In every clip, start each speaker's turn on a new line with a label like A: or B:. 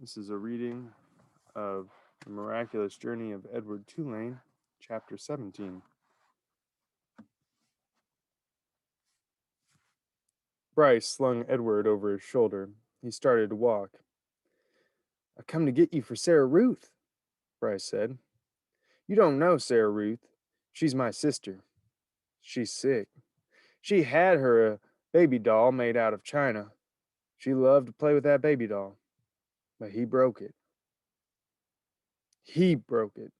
A: This is a reading of The Miraculous Journey of Edward Tulane, Chapter 17. Bryce slung Edward over his shoulder. He started to walk. "I come to get you for Sarah Ruth," Bryce said. "You don't know Sarah Ruth. She's my sister. She's sick. She had her a baby doll made out of china. She loved to play with that baby doll. But he broke it. He broke it.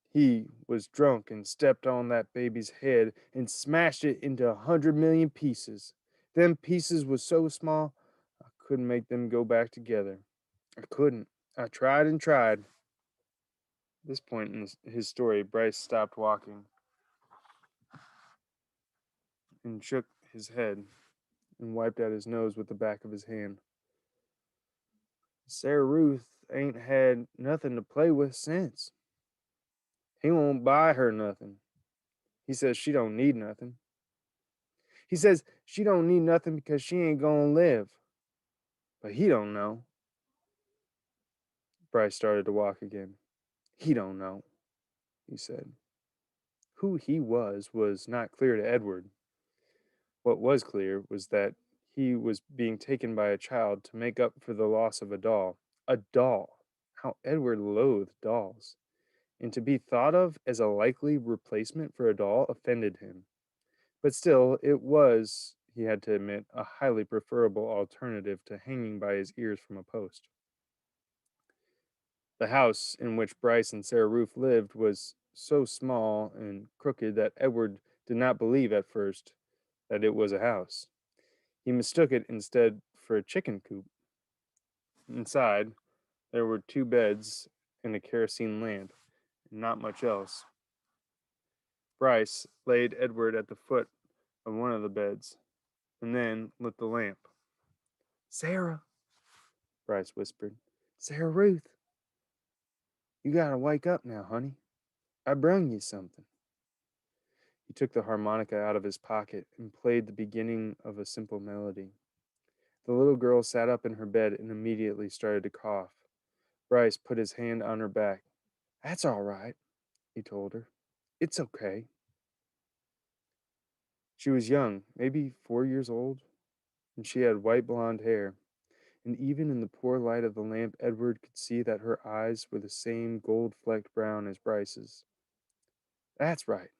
A: He was drunk and stepped on that baby's head and smashed it into 100 million pieces. Them pieces was so small, I couldn't make them go back together. I couldn't. I tried and tried." At this point in his story, Bryce stopped walking and shook his head and wiped at his nose with the back of his hand. "Sarah Ruth ain't had nothing to play with since. He won't buy her nothing. He says she don't need nothing. He says she don't need nothing because she ain't gonna live. But he don't know." Bryce started to walk again. "He don't know," he said. Who he was not clear to Edward. What was clear was that he was being taken by a child to make up for the loss of a doll. A doll! How Edward loathed dolls. And to be thought of as a likely replacement for a doll offended him. But still, it was, he had to admit, a highly preferable alternative to hanging by his ears from a post. The house in which Bryce and Sarah Ruth lived was so small and crooked that Edward did not believe at first that it was a house. He mistook it instead for a chicken coop. Inside, there were 2 beds and a kerosene lamp, and not much else. Bryce laid Edward at the foot of one of the beds, and then lit the lamp. "Sarah," Bryce whispered. "Sarah Ruth, you gotta wake up now, honey. I brung you something." He took the harmonica out of his pocket and played the beginning of a simple melody. The little girl sat up in her bed and immediately started to cough. Bryce put his hand on her back. "That's all right," he told her. "It's okay." She was young, maybe 4 years old, and she had white blonde hair. And even in the poor light of the lamp, Edward could see that her eyes were the same gold-flecked brown as Bryce's. "That's right,"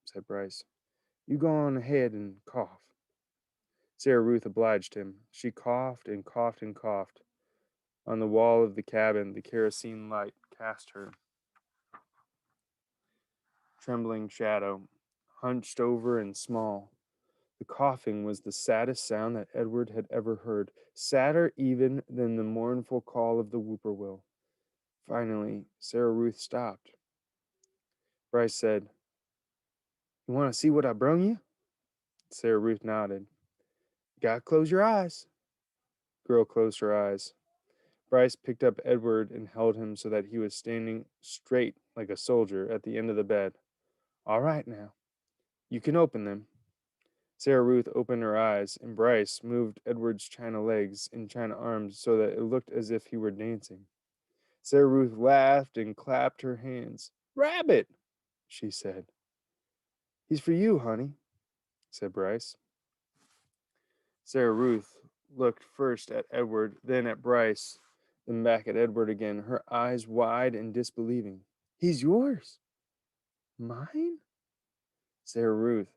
A: said Bryce. "You go on ahead and cough." Sarah Ruth obliged him. She coughed and coughed and coughed. On the wall of the cabin, the kerosene light cast her trembling shadow, hunched over and small. The coughing was the saddest sound that Edward had ever heard, sadder even than the mournful call of the whippoorwill. Finally, Sarah Ruth stopped. Bryce said, "You want to see what I brung you?" Sarah Ruth nodded. "You gotta close your eyes." Girl closed her eyes. Bryce picked up Edward and held him so that he was standing straight like a soldier at the end of the bed. "All right now. You can open them." Sarah Ruth opened her eyes, and Bryce moved Edward's china legs and china arms so that it looked as if he were dancing. Sarah Ruth laughed and clapped her hands. "Rabbit," she said. "He's for you, honey," said Bryce. Sarah Ruth looked first at Edward, then at Bryce, then back at Edward again, her eyes wide and disbelieving. "He's yours." "Mine?" Sarah Ruth.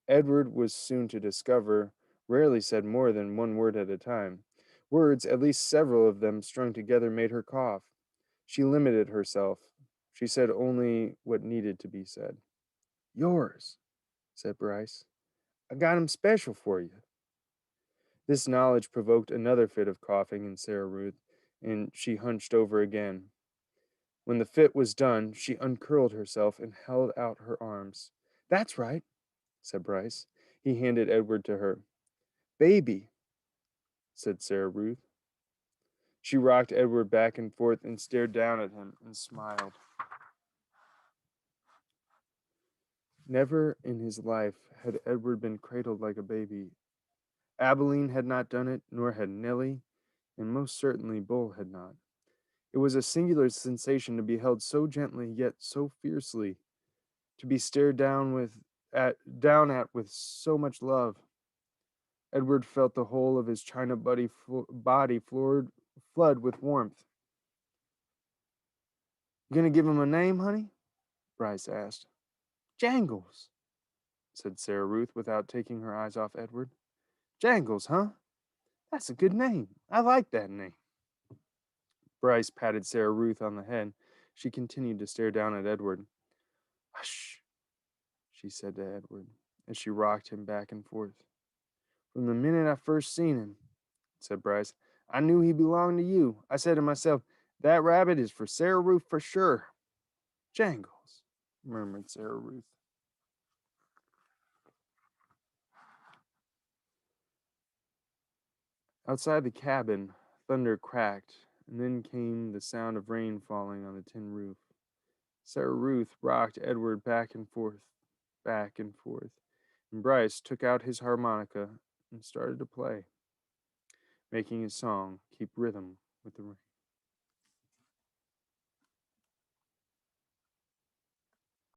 A: Edward was soon to discover, rarely said more than one word at a time. Words, at least several of them strung together, made her cough. She limited herself. She said only what needed to be said. "Yours," said Bryce. "I got 'em special for you." This knowledge provoked another fit of coughing in Sarah Ruth, and she hunched over again. When the fit was done, she uncurled herself and held out her arms. "That's right," said Bryce. He handed Edward to her. "Baby," said Sarah Ruth. She rocked Edward back and forth and stared down at him and smiled. Never in his life had Edward been cradled like a baby. Abilene had not done it, nor had Nellie, and most certainly Bull had not. It was a singular sensation to be held so gently yet so fiercely, to be stared down at with so much love. Edward felt the whole of his china body flood with warmth. "You gonna give him a name, honey?" Bryce asked. "Jangles," said Sarah Ruth without taking her eyes off Edward. "Jangles, huh? That's a good name. I like that name." Bryce patted Sarah Ruth on the head. She continued to stare down at Edward. "Hush," she said to Edward, as she rocked him back and forth. "From the minute I first seen him," said Bryce, "I knew he belonged to you. I said to myself, that rabbit is for Sarah Ruth for sure." "Jangles," murmured Sarah Ruth. Outside the cabin, thunder cracked, and then came the sound of rain falling on the tin roof. Sarah Ruth rocked Edward back and forth, and Bryce took out his harmonica and started to play, making his song keep rhythm